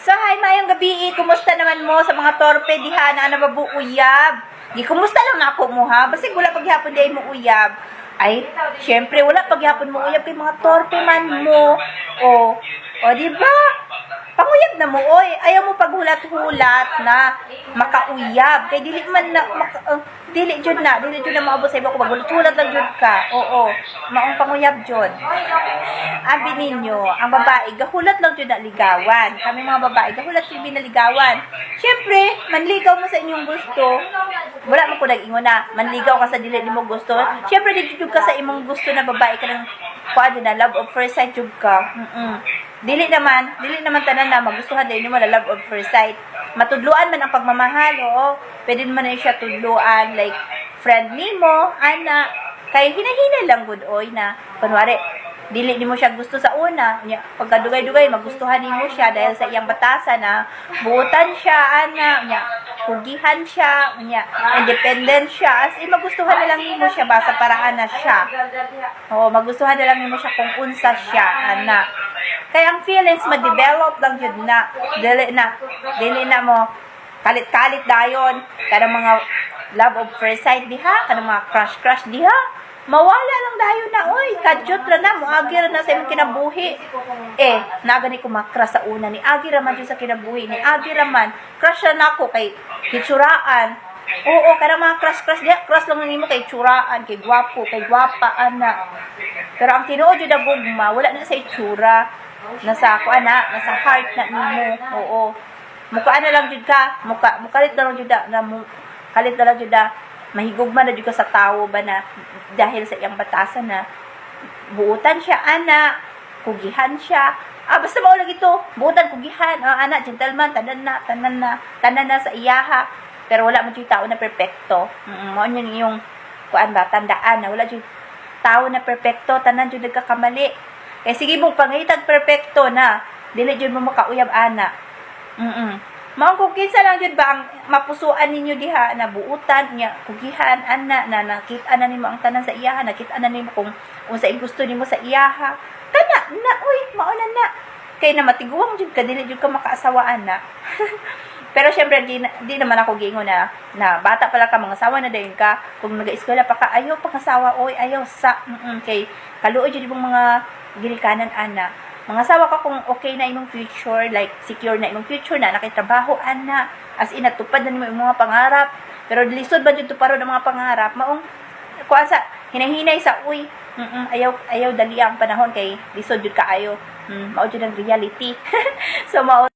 So, hi, mayong gabi. Kumusta naman mo sa mga torpe diha na nababuuyab? Di, kumusta lang na ako mo ha? Basta wala paghapon di ay mo uyab. Ay, syempre, wala paghapon mo uyab kay mga torpe man mo. O, di ba? Panguyab na mo, oy. Ayaw mo paghulat-hulat na makauyab. Kay dili man na, dili jud na maabot sa iba ko. Maghulat-hulat lang jud ka. Oo, maong panguyab jud. Abi ninyo, ang babae, gahulat lang jud na ligawan. Kami mga babae, gahulat jud binaligawan. Syempre, manligaw mo sa inyong gusto. Wala mo ko nag-ingon na, manligaw ka sa dili nimo gusto. Syempre, dili jud ka sa imong gusto na babae ka ng kuan na love of first sight jud ka. Dili naman tanan na magustuhan din mo na love of first sight. Matudluan man ang pagmamahal, oo. Pwede man na siya tudluan like friend nimo, ana. Kay hinahinay lang gud oy na kunwari dili nimo siya gusto sa una, nya pagkadugay-dugay magustuhan nimo siya dahil sa iyang batasan na buutan siya ana, nya pugihan siya, nya independent siya, as in magustuhan na lang nimo siya basta paraan na siya. Oo, magustuhan na lang nimo siya kung unsa siya ana. Kaya ang feelings ma-develop lang yun na. Dili na mo kalit-kalit dayon. Kanang mga love of first sight diha, kanang mga crush diha. Mawala lang dayon na, oy, kadyot ra na, muagi ra na sa imong kinabuhi. Nagani ko makrush sa una ni agi ra man jud sa kinabuhi ni agi ra man. Crush na ako kay kitsuraan. Oo, kanang mga crush diha, crush lang nimo kay tsuraan, kay gwapo, kay gwapa ana. Pero ang tinuod jud ang gugma, wala na sa itsura. Nasa heart na nimo. Oo. Mukaan na lang jud ka, mukalit na lang jud na kalit na lang jud mahigugma na jud ka sa tawo ba na dahil sa iyang batasan na buutan siya ana, kugihan siya. Basta mao lang ito, buutan kugihan, ana gentleman tanan na sa iyaha. Pero wala man jud tao na perpekto. Mao yun yung kuan ba tandaan na wala jud tao na perpekto, tanan jud nagkakamali. Kaya sige mo, pangitag perfecto na, dili dyan mo makauyab ana. Maong kung kinsa lang dyan ba ang mapusuan ninyo diha na buutan niya, kugihan, ana, na nakita na nimo ang tanan sa iyaha, nakita na nimo kung sa gusto nimo sa iyaha. Tana, na, uy, mauna na. Kaya na matiguang dyan ka, dili dyan ka makaasawaan na. Pero syempre, di naman ako gingo na bata pala ka, mga asawa na dayon ka. Kung nag-eskwela pa ka, ayaw pangasawa, oy, ayaw sa, kay kaluoy dyan yung mga ginikanan ana. Mga asawa ka kung okay na imong future, like secure na imong future na nakitrabaho ana, as in natupad na nimo imong mga pangarap. Pero lisod ba jud tuparon ang mga pangarap? Maong kuan sa hinahinay sa uy. Ayaw dali ang panahon kay lisod jud kaayo. Mao jud ang reality. So mao